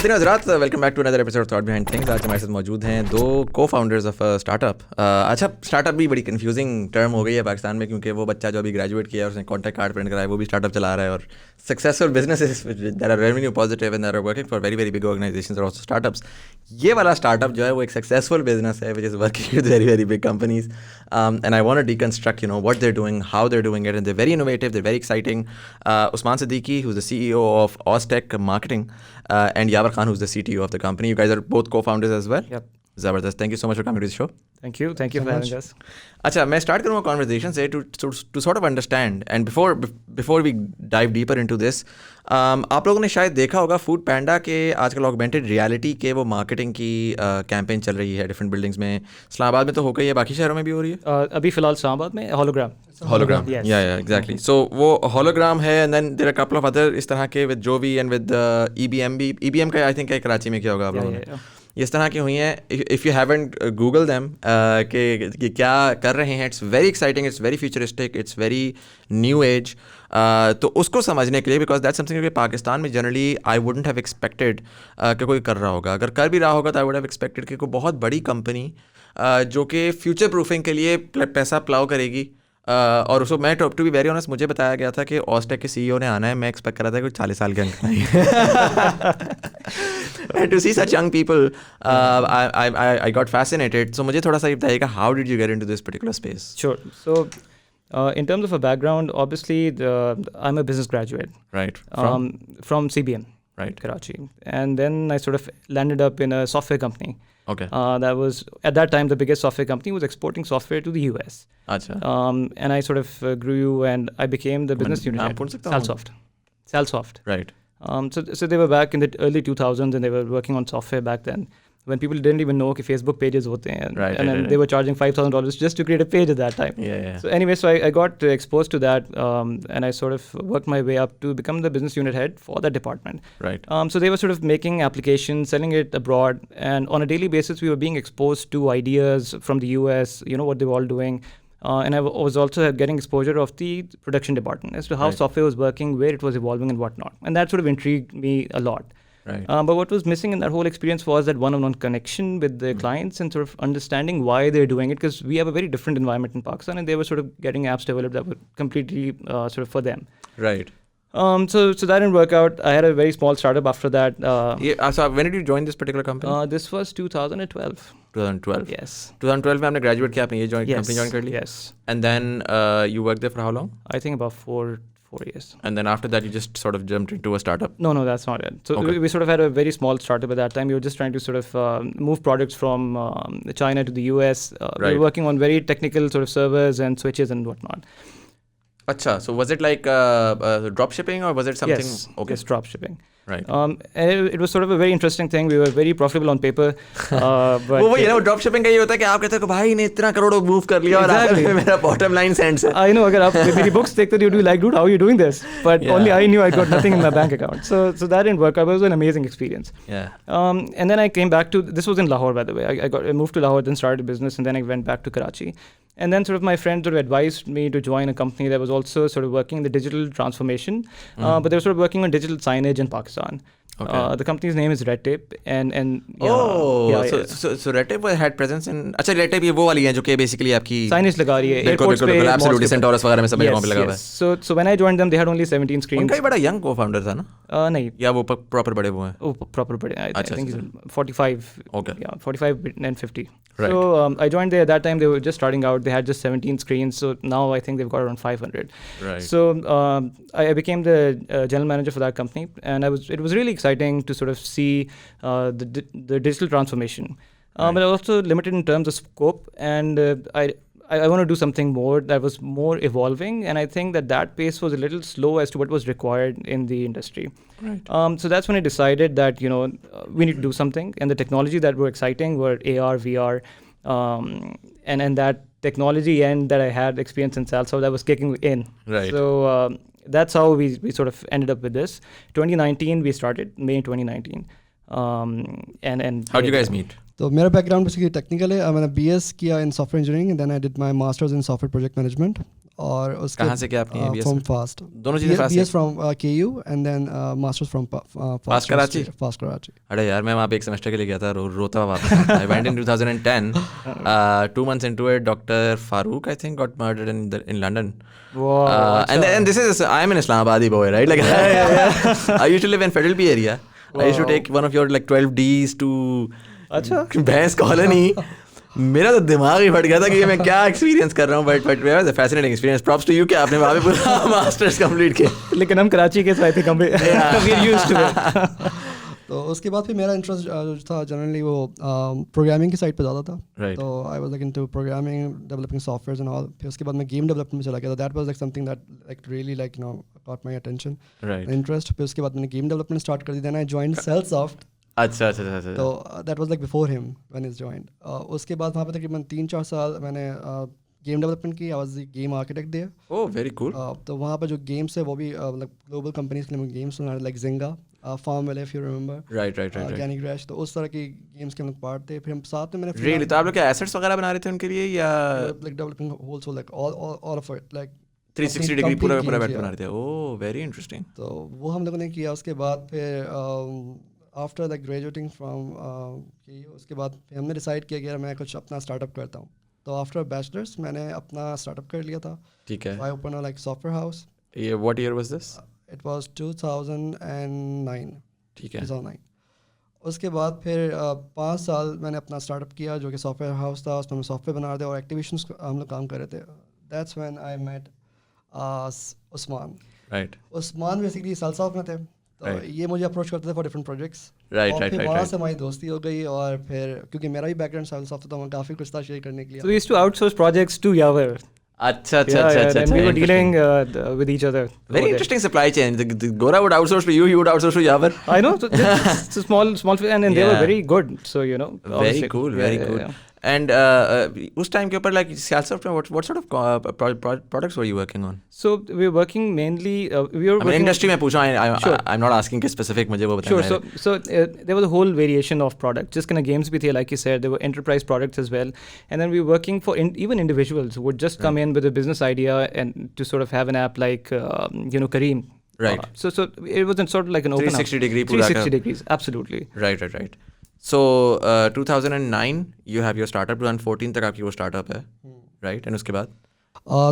ख़वातीन हज़रात, welcome back to another episode thought behind things. आज हमारे साथ मौजूद हैं दो को फाउंडर्स ऑफ स्टार्टअप। अच्छा, स्टार्टअप भी बड़ी कंफ्यूजिंग टर्म हो गई है पाकिस्तान में, क्योंकि वो बच्चा जो अभी ग्रेजुएट किया है और उसने कॉन्टैक्ट कार्ड प्रिंट कराया, वो भी स्टार्टअप चला रहा है। और successful businesses that are revenue positive and that are working for very very big organisations are also startups. ये वाला स्टार्टअप जो है वो एक सक्सेसफुल बिजनेस है which is working with very very big companies, and I want to deconstruct what they are doing, how they are doing it, and they are very innovative, they are very exciting. Usman Siddiqui, who's the CEO of Oztech Marketing, and Yavar Khan, who's the CTO of the company. You guys are both co-founders as well. Yep. Zabardast. Thank you so much for coming to the show. Thank you for having us. अच्छा, मैं start करूँगा conversation से to sort of understand, and before we dive deeper into this, आप लोगों ने शायद देखा होगा फूड पैंडा के आजकल ऑगमेंटेड रियलिटी के वो मार्केटिंग की कैंपेन चल रही है डिफरेंट बिल्डिंग्स में। इस्लामाबाद में तो हो गई है, बाकी शहरों में भी हो रही है। अभी फिलहाल इस्लामाबाद में hologram Yes. Yeah, exactly. So वो hologram है, and then there are a couple of other इस तरह के with Jovi and with EBM भी। EBM का I think कराची में क्या होगा आप लोगों ने, इस तरह की हुई हैं। If you haven't Google them कि क्या कर रहे हैं, it's very exciting, it's very futuristic, it's very new age. तो उसको समझने के लिए, बिकॉज दैट्स समथिंग कि पाकिस्तान में generally I wouldn't have expected कि कोई कर रहा होगा। अगर कर भी रहा होगा तो आई वुड हैव एक्सपेक्टेड कि कोई बहुत बड़ी कंपनी जो कि फ्यूचर प्रूफिंग के लिए पैसा प्लाउ करेगी। और उसको मैं टू बी वेरी ऑनेस्ट, मुझे बताया गया था कि ऑस्टेक के CEO ने आना है, मैं एक्सपेक्ट कर रहा था कि 40 साल के अंक and to see such young people, I got fascinated. So मुझे थोड़ा सा ये बताइएगा, how did you get into this particular space? Sure. So in terms of a background, obviously I'm a business graduate. Right. From CBM. Right. Karachi. And then I sort of landed up in a software company. Okay. That was, at that time, the biggest software company was exporting software to the US. Achha. And I sort of grew and I became the business unit head. Salsoft. Right. So they were back in the early 2000s and they were working on software back then, when people didn't even know कि Facebook pages होते हैं, and then they were charging $5,000 just to create a page at that time. Yeah. So anyway, so I got exposed to that, and I sort of worked my way up to become the business unit head for that department. Right. So they were sort of making applications, selling it abroad, and on a daily basis we were being exposed to ideas from the US, what they were all doing. And I was also getting exposure of the production department as to how software was working, where it was evolving and whatnot. And that sort of intrigued me a lot. Right. But what was missing in that whole experience was that one-on-one connection with the clients and sort of understanding why they're doing it, because we have a very different environment in Pakistan and they were sort of getting apps developed that were completely sort of for them. Right. So that didn't work out. I had a very small startup after that. So when did you join this particular company? This was 2012. 2012. Yes. 2012 में आपने graduate किया, आपने ये company join कर ली? Yes. And then you worked there for how long? I think about four years. And then after that you just sort of jumped into a startup? No, that's not it. So we sort of had a very small startup at that time. We were just trying to sort of move products from China to the US. We were working on very technical sort of servers and switches and whatnot. Acha, so was it like drop shipping or was it something? Yes, okay. Yes, drop shipping. Right. And it was sort of a very interesting thing. We were very profitable on paper. But वो drop shipping का ये होता है कि आप कहते हो कि भाई ने इतना करोड़ों मूव कर लिया और मेरा बॉटम लाइन सेंड्स है। I know, अगर आप मेरी books देखते you'd be like, dude, how are you doing this? But only I knew I got nothing in my bank account. So that didn't work out. It was an amazing experience. Yeah. And then I came back to, this was in Lahore, by the way. I moved to Lahore, then started a business, and then I went back to Karachi. And then sort of my friend sort of advised me to join a company that was also sort of working in the digital transformation, but they were sort of working on digital signage in Pakistan. Okay. The company's name is RedTape, and so RedTape had presence in, अच्छा RedTape ये वो वाली है जो कि basically आपकी signage लगा रही है बिल्कुल absolutely Centaurus वगैरह में सब जगहों पे लगा हुआ है। So when I joined them, they had only 17 screens. उनका ही बड़ा young co-founder था ना? नहीं, या वो proper बड़े वो हैं? Oh, proper बड़े. I think he's 45. Okay. Yeah, 45 and 50. Right. So I joined there at that time. They were just starting out. They had just 17 screens. So now I think they've got around 500. Right. So I became the general manager for that company, and it was really exciting to sort of see the digital transformation. But I was also limited in terms of scope, and I want to do something more that was more evolving, and I think that pace was a little slow as to what was required in the industry. Right. So that's when I decided that we need to do something, and the technology that were exciting were AR, VR, and that technology and that I had experience in Salsa that was kicking in. Right. So that's how we sort of ended up with this. 2019 we started, May 2019. And how did you guys meet? So my background basically technical है. मैंने BS किया in software engineering and then I did my masters in software project management. और उसके कहाँ से किया आपने ABS from में? फास्ट दोनों चीज़ें FAST BS from KU and then masters from FAST Karachi? FAST Karachi. अरे यार मैं वहाँ पे एक सेमेस्टर के लिए गया था, रोता हुआ वापस. I went in 2010. 2 months into it, Dr. Farooq I think got murdered in London. Wow, And this is, I am an Islamabadi boy, right? Like I used to live in Federal P area. I used to take one of your like 12 Ds to भैंस colony. मेरा तो दिमाग ही फट गया था कि मैं क्या एक्सपीरियंस कर रहा हूँ. But fascinating experience. Props to you कि आपने वहाँ पे पूरा मास्टर्स कंप्लीट किया. लेकिन हम कराची के, so I think हम we're used to it. तो उसके बाद फिर मेरा इंटरेस्ट जो था जनरली वो प्रोग्रामिंग की साइड पे ज़्यादा था. Right. तो I was like into programming, developing softwares and all. फिर उसके बाद मैं गेम डेवलपमेंट में चला गया था. That was like something that like really like you know cot my attention, Right. Interest. फिर उसके बाद मैंने गेम डेवलपमेंट स्टार्ट कर दी. Then I joined सेलसॉफ्ट. अच्छा. तो that was like before him when is joined. उसके बाद वहाँ पे तकरीबन 3-4 साल मैंने गेम डेवलपमेंट की. I was the game architect there. Oh very cool. तो वहाँ पर जो गेम्स है वो भी मतलब ग्लोबल कंपनीज के लिए गेम्स बना रहे, like Zynga, FarmVille if you remember, right. Candy Crush. तो उस तरह की गेम्स के हम लोग पार्ट थे. फिर हम साथ में मैंने रियली? तो आप लोग क्या एसेट्स वगैरह बना रहे थे उनके लिए या लाइक डेवलपिंग होल्सो like all of it like 360 degree पूरा बैठ बना रहे थे? Oh very interesting. तो वो हम लोगों ने किया. उसके बाद फिर आफ्टर लाइक ग्रेजुएटिंग फ्रॉम उसके बाद फिर हमने डिसाइड किया कि यार मैं कुछ अपना स्टार्टअप करता हूँ. तो आफ्टर बैचलर्स मैंने अपना स्टार्टअप कर लिया था. ठीक है. I open like software house. ये what year was this? It was 2009. ठीक है. 2009. उसके बाद फिर 5 साल मैंने अपना स्टार्टअप किया जो कि सॉफ्टवेयर हाउस था. उसमें हम सॉफ्टवेयर बना रहे थे और एक्टिविशंस हम लोग काम कर रहे थे. That's when I met Usman. Right. Usman basically Selsoft में थे. तो Right. ये मुझे अप्रोच करते थे फॉर डिफरेंट प्रोजेक्ट्स. Right. और फिर वहाँ से हमारी दोस्ती हो गई. और फिर क्योंकि मेरा भी बैकग्राउंड सेलसॉफ्ट था तो मैं काफ़ी कुछ था शेयर करने के लिए. So we used to outsource projects to Yaver. अच्छा. And we were dealing with each other. Very interesting supply chain. The Gora would outsource to you, you would outsource to Yavar. I know. So it's a small, and they were Yeah. very good. So you know. Very obviously. cool. Yeah, Very yeah, cool. yeah. And उस time के ऊपर like Salesforce में what sort of products were you working on? So we were working mainly. We were I mean working industry में पूछा. Sure. I'm not asking कि specific मुझे वो Sure. बताना. So there was a whole variation of products. Just kind of games भी थे, like you said. There were enterprise products as well. And then we were working for even individuals who would just come in with a business idea and to sort of have an app like Kareem. Right. So it was sort of like an open 360 degree पूरा 360 degrees. Absolutely. Right. So 2009 you have your startup. 2014 तक आपकी वो startup है. Right. And उसके बाद?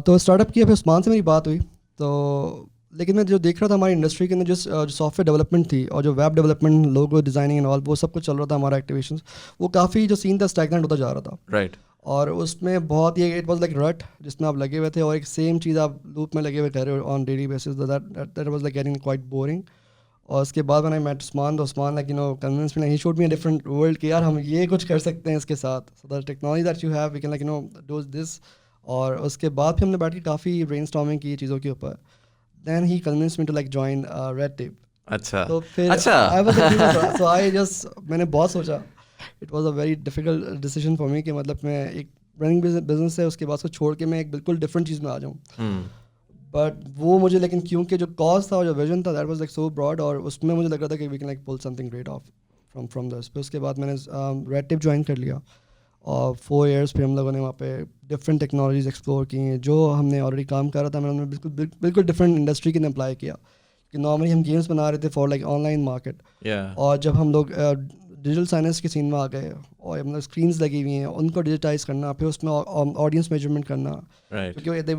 तो startup किया. फिर उस्मान से मेरी बात हुई. तो लेकिन मैं जो देख रहा था हमारी इंडस्ट्री के अंदर जो सॉफ्टवेयर डेवलपमेंट थी और जो web development, logo designing and all, वो सब कुछ चल रहा था हमारा एक्टिवेशंस. वो काफ़ी जो सीन था स्टैगनेंट होता जा रहा था. Right. और उसमें बहुत ही इट वाज लाइक रट जिसमें आप लगे हुए थे और एक सेम चीज़ आप लूप में लगे हुए कर रहे हो on daily basis. That was like getting quite boring. और उसके बाद मैंने मेट उस्मान. तो Usman like convince me, he showed me a different world कि यार हम ये कुछ कर सकते हैं इसके साथ. So the technology that you have we can like do this. और उसके बाद फिर हमने बैठ के काफ़ी ब्रेनस्टॉर्मिंग की चीज़ों के ऊपर. Then he convince me to like join Red Tape. अच्छा. तो फिर मैंने बहुत सोचा. It was a very difficult decision for me कि मतलब मैं एक रनिंग बिजनेस है उसके बाद उसको छोड़ के मैं एक बिल्कुल डिफरेंट चीज़ में आ जाऊँ. बट वो मुझे लेकिन क्योंकि जो कॉज था और जो विजन था that was like so broad और उसमें मुझे लग रहा था कि we can like pull something great off from this. फिर उसके बाद मैंने रेड टेप ज्वाइन कर लिया और 4 years फिर हम लोगों ने वहाँ पे डिफरेंट टेक्नोलॉजीज एक्सप्लोर की हैं. जो हमने ऑलरेडी काम कर रहा था मैंने बिल्कुल डिफरेंट इंडस्ट्री के लिए अप्लाई किया. कि नॉर्मली हम गेम्स बना रहे थे फॉर लाइक ऑनलाइन मार्केट. और जब हम लोग डिजिटल साइनेंस के सीन में आ गए और मतलब स्क्रीन्स लगी हुई हैं उनको डिजिटाइज करना, फिर उसमें ऑडियंस मेजरमेंट करना. क्योंकि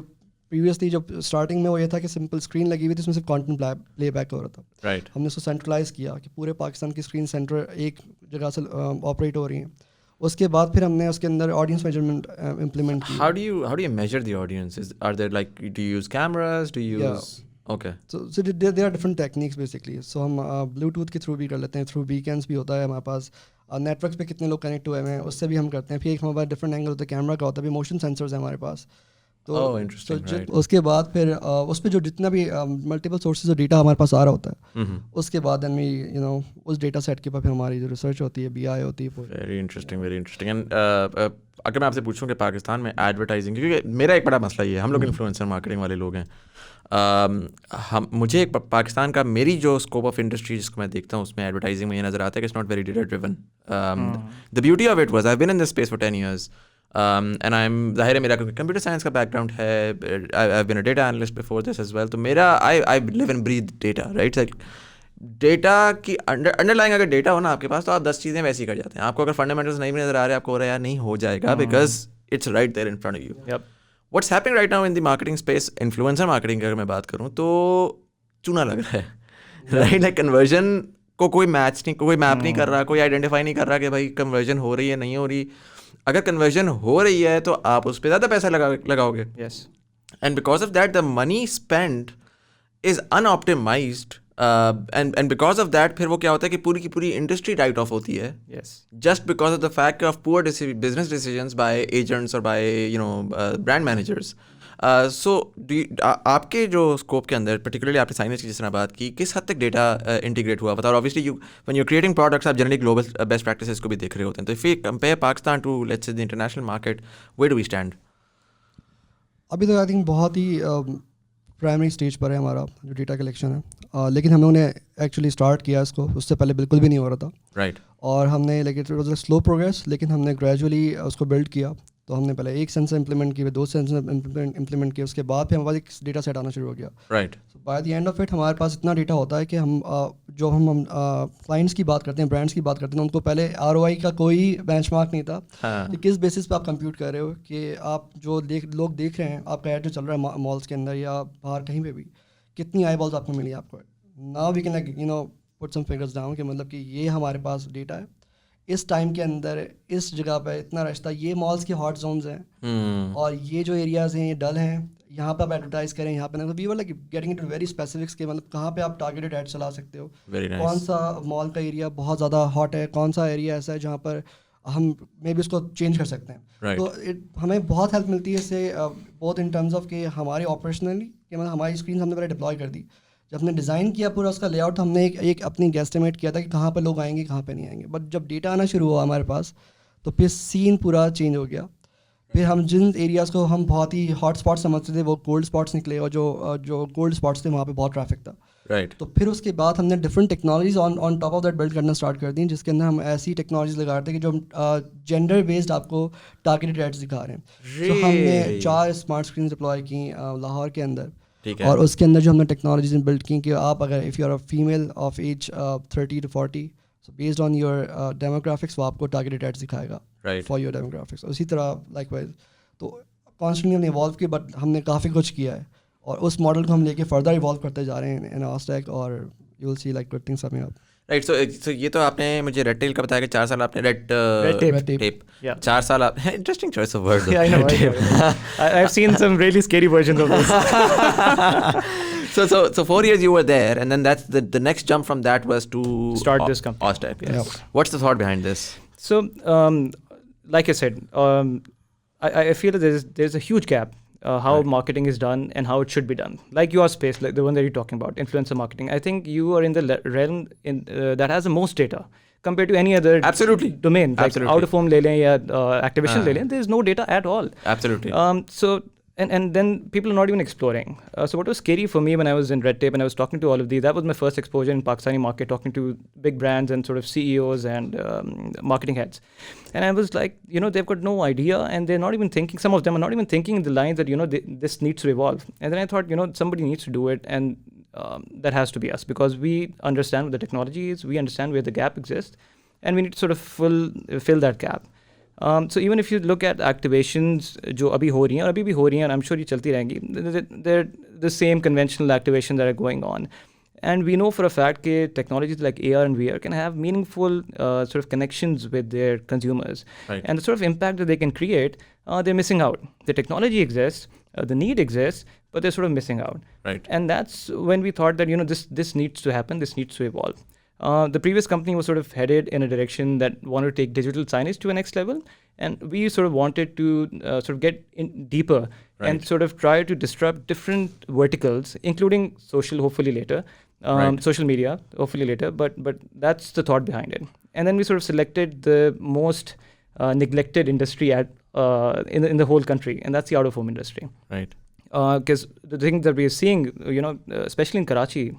प्रीवियसली जब स्टार्टिंग में वो ये था कि सिंपल स्क्रीन लगी हुई थी उसमें सिर्फ कंटेंट प्लेबैक हो रहा था. Right. हमने उसको सेंट्रलाइज किया कि पूरे पाकिस्तान की स्क्रीन सेंटर एक जगह से ऑपरेट हो रही हैं. उसके बाद फिर हमने उसके अंदर ऑडियंस मेजरमेंट इम्प्लीमेंट की. How do you measure the audience? Are there like, do you use cameras? Do you use? Okay. So there are different techniques basically. So हम ब्लूटूथ के थ्रू भी कर लेते हैं, थ्रू वीकेंड्स भी होता है हमारे पास. नेटवर्क पे कितने लोग कनेक्ट हुए हैं उससे भी हम करते हैं. फिर एक हमारे डिफरेंट एंगल होता है कैमरा का होता है, भी मोशन सेंसर्स है हमारे पास. तो interesting. उसके बाद फिर उस पर जो जितना भी मल्टीपल सोर्सेज ऑफ डेटा हमारे पास आ रहा होता है उसके बाद देन उस डेटा सेट के ऊपर फिर हमारी जो रिसर्च होती है BI होती है. Very interesting. एंड अगर मैं आपसे पूछूं कि पाकिस्तान में एडवर्टाइजिंग, क्योंकि मेरा एक बड़ा मसला ये है, हम लोग इन्फ्लुएंसर मार्केटिंग वाले लोग हैं. मुझे एक पाकिस्तान का मेरी जो स्कोप ऑफ इंडस्ट्री जिसको मैं देखता हूँ उसमें एडवर्टाइजिंग में ये नज़र आता है कि it's not very data driven. The beauty of it was I have been in this space for 10 years. And I am ज़ाहिर है मेरा कंप्यूटर साइंस का बैकग्राउंड है, I have been a data analyst before this as well, तो मेरा I live and breathe data, right? Data की underlying अगर data हो ना आपके पास, तो आप 10 चीज़ें वैसी कर जाते हैं. आपको अगर फंडामेंटल्स नहीं नजर आ रहे, आपको हो रहा है यार नहीं हो जाएगा, because it's right there in front of you. What's happening right now in the marketing space, influencer marketing अगर मैं बात करूँ तो चूना लग रहा है, राइट? लाइक कन्वर्जन को कोई मैच नहीं, कोई मैप नहीं कर रहा, कोई आइडेंटिफाई नहीं कर रहा कि भाई कन्वर्जन हो रही है नहीं हो रही. अगर कन्वर्जन हो रही है तो आप उस पर ज़्यादा पैसा लगाओगे. Yes. And because of that the money spend is unoptimized, and because of that फिर वो क्या होता है कि पूरी की पूरी इंडस्ट्री राइट ऑफ होती है, yes, just because of the fact of poor business decisions bye agents और बाय ब्रांड मैनेजर्स. सो आपके जो स्कोप के अंदर पर्टिकुलरली आपने साइनेज की जिस तरह बात की, किस हद तक डेटा इंटीग्रेट हुआ पता? और obviously when you creating products आप जनरली ग्लोबल बेस्ट प्रैक्टिसेस को भी देख रहे होते हैं, तो if you compare Pakistan to let's say the international market, where do we stand? अभी तो आई थिंक बहुत ही प्राइमरी स्टेज पर है हमारा जो डेटा कलेक्शन है, लेकिन हम लोगों ने एक्चुअली स्टार्ट किया इसको, उससे पहले बिल्कुल भी नहीं हो रहा था, राइट? और हमने like it was a slow progress, लेकिन हमने ग्रेजुअली उसको बिल्ड किया. तो हमने पहले एक सेंसर इंप्लीमेंट किए, 2 सेंसर इंप्लीमेंट किए, उसके बाद फिर हमारे पास एक डेटा सेट आना शुरू हो गया. Right. By the end of it हमारे पास इतना डेटा होता है कि हम जो हम क्लाइंट्स की बात करते हैं, ब्रांड्स की बात करते हैं, उनको पहले ROI का कोई बेंचमार्क नहीं था. कि किस बेसिस पे आप कंप्यूट कर रहे हो कि आप जो लोग देख रहे हैं, आपका ऐड जो चल रहा है मॉल्स के अंदर या बाहर कहीं पे भी, कितनी आई बॉल्स आपको मिली आपको. Now we can like put some figures down कि मतलब कि ये हमारे पास डेटा है, इस टाइम के अंदर इस जगह पे इतना रश था, ये मॉल्स के हॉट जोन्स हैं, और ये जो एरियाज़ हैं ये डल हैं, यहाँ पे आप एडवर्टाइज करें, यहाँ पे ना. We were like getting into very specifics के मतलब कहाँ पे आप टारगेटेड एड चला सकते हो, कौन सा मॉल का एरिया बहुत ज़्यादा हॉट है, कौन सा एरिया ऐसा है जहाँ पर हम मे बी उसको चेंज कर सकते हैं. तो हमें बहुत हेल्प मिलती है इससे, बहुत इन टर्म्स ऑफ कि हमारे ऑपरेशनली कि मतलब हमारी स्क्रीन हमने पहले डिप्लॉय कर दी. जब हमने डिज़ाइन किया पूरा उसका लेआउट, हमने एक अपनी गेस्टिमेट किया था कि कहाँ पर लोग आएंगे कहाँ पे नहीं आएंगे. बट जब डेटा आना शुरू हुआ हमारे पास, तो फिर सीन पूरा चेंज हो गया. फिर हम जिन एरियाज़ को हम बहुत ही हॉट स्पॉट समझते थे, वो कोल्ड स्पॉट्स निकले, और जो कोल्ड स्पॉट्स थे वहाँ पे बहुत ट्रैफिक था. राइट. तो फिर उसके बाद हमने different technologies on top of that build करना स्टार्ट कर दी, जिसके अंदर हम ऐसी टेक्नोलॉजीज लगा रहे थे कि जो जेंडर बेस्ड आपको टारगेटेड एड्स दिखा रहे हैं. तो हमने 4 स्मार्ट स्क्रीन डिप्लॉय की लाहौर के अंदर, और उसके अंदर जो हमने टेक्नोलॉजीज बिल्ड की कि आप अगर if you are a female of age 30 to 40, so based on your demographics वो आपको टारगेटेड एड्स दिखाएगा फॉर योर डेमोग्राफिक्स. उसी तरह लाइकवाइज तो कॉन्स्टेंटली हमने इवॉल्व किया, बट हमने काफ़ी कुछ किया है, और उस मॉडल को हम लेके फर्दर इवॉल्व करते जा रहे हैं इन आस्टेक, और you will see like good things coming up. Right. So ये तो आपने मुझे रेड टेल का बताया कि 4 साल आपने रेड टेप 4 साल आप, interesting choice of word. Yeah, I know. I've seen some really scary versions of this. So 4 years you were there, and then that's the next jump from that was to start this company. Ostec. Yes. What's the thought behind this? So, like I said, I feel that there's a huge gap how marketing is done and how it should be done. Like your space, like the one that you're talking about, influencer marketing. I think you are in the realm that has the most data compared to any other domain. Like out of home le lein ya activation le lein, there's no data at all. Absolutely. So and then people are not even exploring. So what was scary for me when I was in Red Tape and I was talking to all of these, that was my first exposure in Pakistani market, talking to big brands and sort of CEOs and marketing heads. And I was like, they've got no idea, and they're not even thinking, some of them are not even thinking in the lines that, this needs to evolve. And then I thought, somebody needs to do it, and that has to be us, because we understand what the technology is, we understand where the gap exists, and we need to sort of fill that gap. So even if you look at activations जो अभी हो रही हैं और अभी भी हो रही हैं, and I'm sure ये चलती रहेंगी, they're the same conventional activations that are going on. And we know for a fact that technologies like AR and VR can have meaningful sort of connections with their consumers. Right. And the sort of impact that they can create, they're missing out. The technology exists, the need exists, but they're sort of missing out. Right. And that's when we thought that, this needs to happen, this needs to evolve. The previous company was sort of headed in a direction that wanted to take digital signage to a next level, and we sort of wanted to sort of get in deeper and sort of try to disrupt different verticals, including social, hopefully later, social media, hopefully later, but that's the thought behind it. And then we sort of selected the most neglected industry in the whole country, and that's the out-of-home industry. Right. Because the thing that we are seeing, especially in Karachi,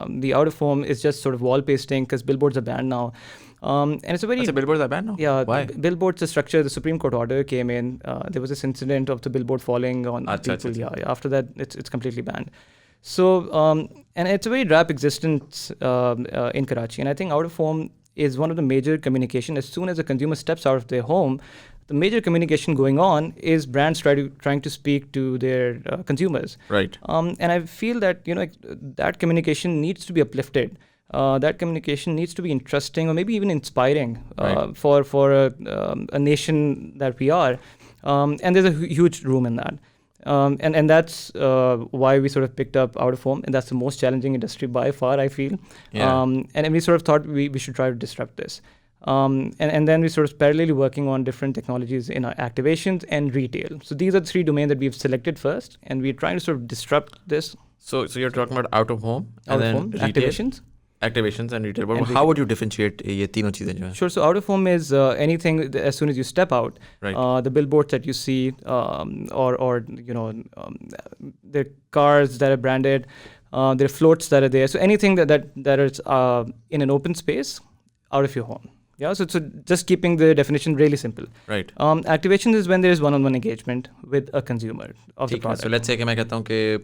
The out of home is just sort of wall pasting because billboards are banned now. And it's a very billboards are banned now? yeah. Why? Billboards, the structure, the Supreme Court order came in. There was this incident of the billboard falling on people. Yeah. After that, it's completely banned. So and it's a very rap existence in Karachi, and I think out of home is one of the major communication. As soon as a consumer steps out of their home, the major communication going on is brands trying to speak to their consumers. Right. And I feel that that communication needs to be uplifted. That communication needs to be interesting or maybe even inspiring for a nation that we are. And there's a huge room in that. And that's why we sort of picked up out of home, and that's the most challenging industry by far, I feel. Yeah. And we sort of thought we should try to disrupt this. And then we sort of parallelly working on different technologies in our activations and retail. So these are the three domains that we've selected first, and we're trying to sort of disrupt this. So you're talking about out of home Out and of then home, retail, activations and retail. But how would you differentiate ये तीनों चीजें जो हैं? Sure. So out of home is anything as soon as you step out. Right. The billboards that you see, or the cars that are branded, there are floats that are there. So anything that is in an open space, out of your home. Yeah. So just keeping the definition really simple. Right. Activation is when there is one-on-one engagement with a consumer of the product. So let's say कि मैं कहता हूँ कि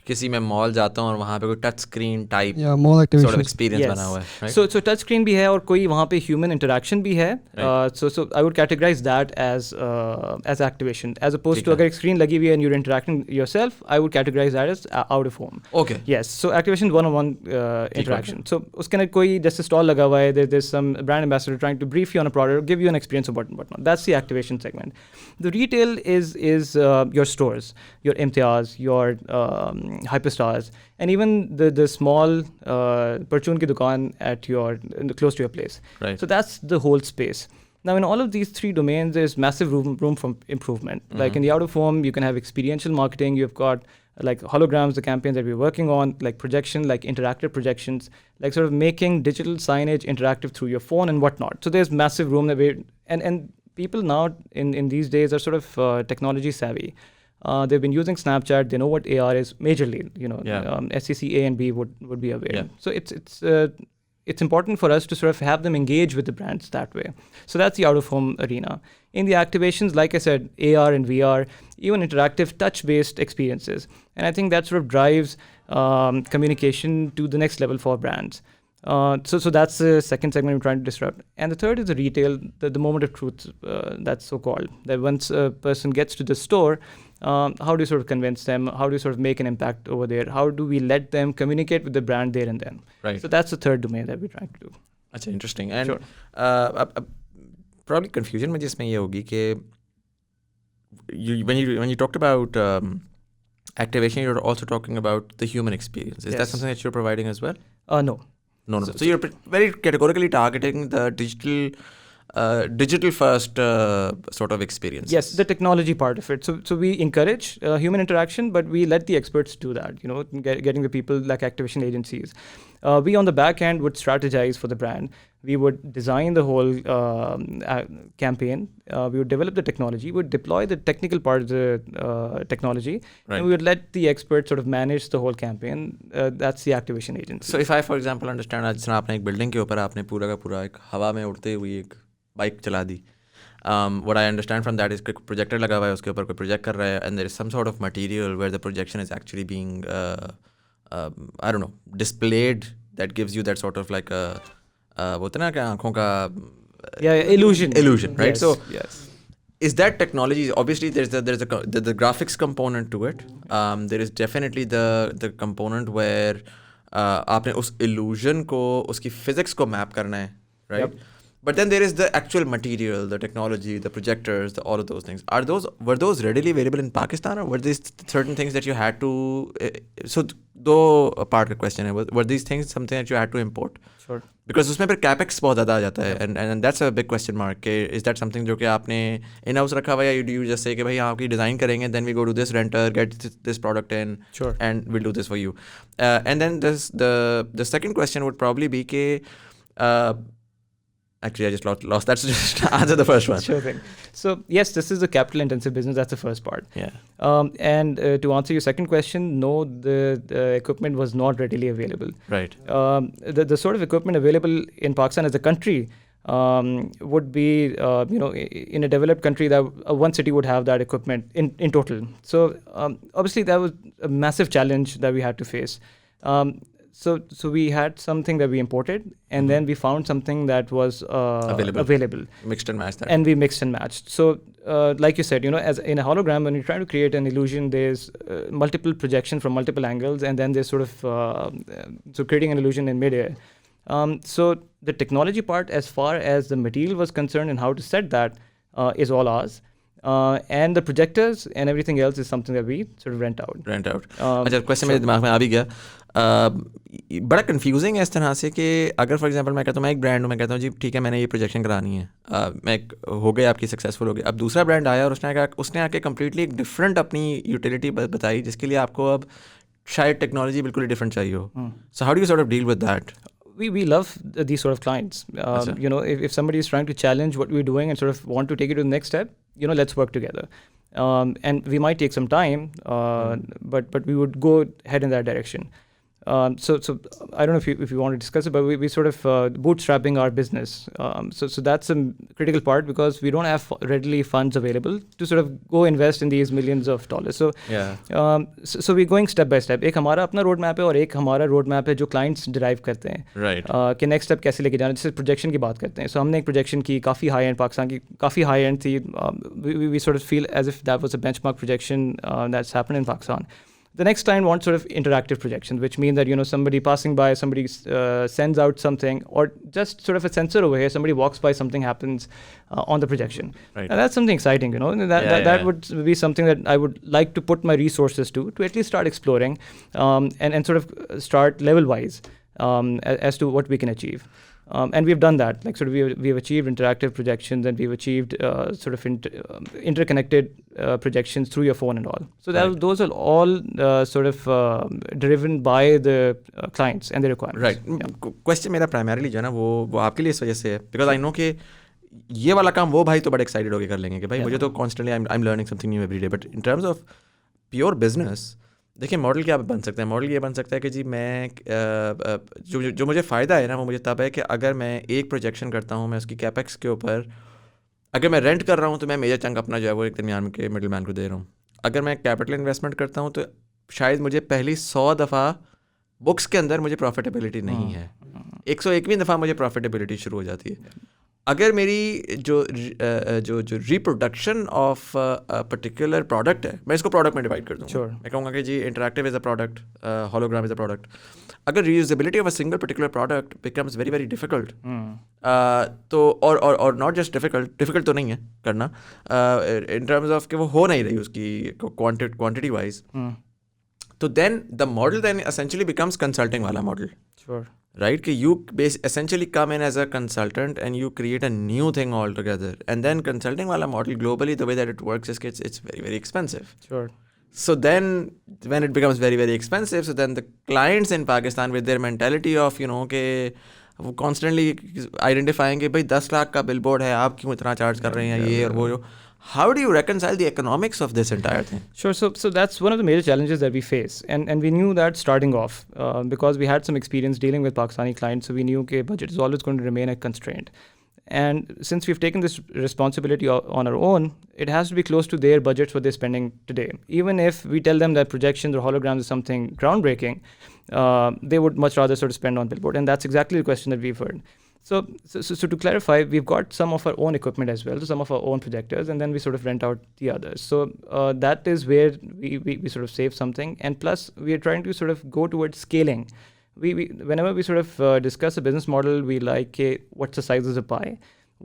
किसी में mall जाता हूँ और वहाँ पे कोई touch screen type mall sort of activation. experience बना हुआ है, right? So touch screen भी है और कोई वहाँ पे human interaction भी है. So I would categorize that as activation, as opposed to अगर एक screen लगी हुई है and you're interacting yourself, I would categorize that as out of home. Okay. Yes. So activation one-on-one interaction. So उसके अंदर कोई जैसे stall लगा हुआ है, there's some brand ambassador trying to brief you on a product or give you an experience of whatnot. That's the activation segment. The retail is your stores, your Imtiaz, your Hyperstars, and even the small perchun ki dukaan close to your place. Right. So that's the whole space. Now, in all of these three domains, there's massive room for improvement. Like in the out of home, you can have experiential marketing. You've got like holograms, the campaigns that we're working on, like projection, like interactive projections, like sort of making digital signage interactive through your phone and whatnot. So there's massive room that and people now in these days are sort of technology savvy. They've been using Snapchat. They know what AR is majorly. SCC A and B would be aware. Yeah. So it's important for us to sort of have them engage with the brands that way. So that's the out-of-home arena. In the activations, like I said, AR and VR, even interactive touch-based experiences. And I think that sort of drives communication to the next level for brands. So that's the second segment we're trying to disrupt. And the third is the retail, the moment of truth, that's so-called. That once a person gets to the store, how do you sort of convince them? How do you sort of make an impact over there? How do we let them communicate with the brand there and then? Right. So that's the third domain that we're trying to do. अच्छा, interesting. And Sure. Probably confusion में जिसमें ये होगी कि when you talked about activation, you're also talking about the human experience. Is that Yes. something that you're providing as well? No. No. So you're very categorically targeting the digital first sort of experience. Yes, the technology part of it. So we encourage human interaction, but we let the experts do that, getting the people like activation agencies. We on the back end would strategize for the brand. We would design the whole campaign. We would develop the technology. We would deploy the technical part of the technology. Right. And we would let the experts sort of manage the whole campaign. That's the activation agency. So if I, for example, understand, जिस तरह आपने एक building के ऊपर आपने पूरा का पूरा एक हवा में उड़ते हुई एक बाइक चला दी. What I understand from that is कोई projector लगा हुआ है, उसके ऊपर कोई project कर रहा है, and there is some sort of material where the projection is actually being I don't know, displayed, that gives you that sort of like a वो होता है ना कि आँखों का illusion, right? Yes, So yes. is that technology? Obviously, there's the graphics component to it. There is definitely the component where आपने उस illusion को उसकी physics को map करना है, right? Yep. But then there is the actual material, the technology, the projectors, all of those things. Were those readily available in Pakistan, or were these certain things that you had to? So, दो part का question है. Were these things something that you had to import? Sure. Because उसमें फिर capex बहुत ज़्यादा आ जाता है, and that's a big question mark. Is that something जो कि आपने in-house रखा हुआ है, या you just say कि भाई आपकी design करेंगे, then we go to this renter, get this product in, Sure. and we'll do this for you. And then the second question would probably be कि Actually, I just lost that. So just answer the first one. Sure thing. So yes, this is a capital-intensive business. That's the first part. Yeah. And to answer your second question, no, the equipment was not readily available. Right. The sort of equipment available in Pakistan as a country would be, in a developed country, that one city would have that equipment in total. So obviously that was a massive challenge that we had to face. So we had something that we imported, and then we found something that was available. Mixed and matched that. And we mixed and matched. So like you said, as in a hologram, when you're trying to create an illusion, there's multiple projections from multiple angles, and then there's sort of so creating an illusion in midair. So the technology part, as far as the material was concerned and how to set that, is all ours. And the projectors and everything else is something that we sort of rent out. अच्छा, question मेरे दिमाग में आ भी गया. बड़ा confusing है इस तरह से कि अगर फॉर एग्जांपल मैं कहता हूँ, मैं एक ब्रांड हूँ, मैं कहता हूँ जी ठीक है मैंने ये प्रोजेक्शन करानी है, मैं हो गए आपकी सक्सेसफुल हो गई. अब दूसरा ब्रांड आया और उसने आके कम्प्लीटली एक डिफरेंट अपनी यूटिलिटी बताई जिसके लिए आपको अब शायद टेक्नोलॉजी बिल्कुल डिफरेंट चाहिए हो. So how do you sort of deal with that? We love these sort of clients. If somebody is trying to challenge what we're doing and sort of want to take it to the next step, let's work together. And we might take some time, but we would go ahead in that direction. So I don't know if you want to discuss it, but we sort of bootstrapping our business. So that's a critical part because we don't have readily funds available to sort of go invest in these millions of dollars. So so we're going step by step. एक हमारा अपना road map है और एक हमारा road map है जो clients derive करते हैं. राइट. कि नेक्स्ट स्टेप कैसे लेके जाना. जैसे प्रोजेक्शन की बात करते हैं, सो हमने एक प्रोजेक्शन की काफ़ी हाई एंड, पाकिस्तान की काफ़ी हाई एंड थी. We sort of feel as if that was a benchmark projection that's happened in Pakistan. The next client wants sort of interactive projections, which mean that, somebody passing by, somebody sends out something, or just sort of a sensor over here, somebody walks by, something happens on the projection. Right. And that's something exciting, that would be something that I would like to put my resources to at least start exploring and sort of start level-wise as to what we can achieve. And we've done that. Like sort of we've achieved interactive projections, and we've achieved sort of interconnected projections through your phone and all. So those are all sort of driven by the clients and their requirements. Right. Question मेरा primarily जो है ना वो आपके लिए इस वजह से है because I know कि ये वाला काम वो भाई तो बड़े excited होकर कर लेंगे कि भाई मुझे तो constantly I'm learning something new every day. But in terms of pure business, देखिए मॉडल क्या बन सकता है. मॉडल ये बन सकता है कि जी मैं जो मुझे फ़ायदा है ना वो मुझे तब है कि अगर मैं एक प्रोजेक्शन करता हूँ, मैं उसकी कैपेक्स के ऊपर अगर मैं रेंट कर रहा हूँ तो मैं मेजर चंक अपना जो है वो एक दरमियान के मिडिल मैन को दे रहा हूँ. अगर मैं कैपिटल इन्वेस्टमेंट करता हूँ तो शायद मुझे पहली 100 दफ़ा बुक्स के अंदर मुझे प्रॉफिटेबिलिटी नहीं है, 101वीं दफ़ा मुझे प्रॉफिटेबिलिटी शुरू हो जाती है. अगर मेरी जो रिप्रोडक्शन ऑफ पर्टिकुलर प्रोडक्ट है, मैं इसको प्रोडक्ट में डिवाइड कर दूँ. मैं कहूँगा कि G Interactive is a product, hologram is a product. अगर reusability of a single particular product becomes very very difficult, तो और नॉट जस्ट डिफिकल्ट तो नहीं है करना इन टर्म्स ऑफ कि वो हो नहीं रही उसकी क्वांटिटी वाइज, तो then the model then essentially becomes consulting वाला model. Right? You essentially come in as a consultant and you create a new thing altogether. And then consulting wala model globally, the way that it works is it's very, very expensive. Sure. So then when it becomes very, very expensive, so then the clients in Pakistan with their mentality of, के वो constantly identifying कि भाई 10 लाख का billboard है, आप क्यों इतना charge कर रहे हैं ये और वो. How do you reconcile the economics of this entire thing? Sure. So that's one of the major challenges that we face. And we knew that starting off because we had some experience dealing with Pakistani clients. So we knew that budget is always going to remain a constraint. And since we've taken this responsibility on our own, it has to be close to their budgets what they're spending today. Even if we tell them that projections or holograms is something groundbreaking, they would much rather sort of spend on billboard. And that's exactly the question that we've heard. So to clarify, we've got some of our own equipment as well, so some of our own projectors, and then we sort of rent out the others. So that is where we sort of save something. And plus, we are trying to sort of go towards scaling. We whenever we sort of discuss a business model, we like what's the size of the pie?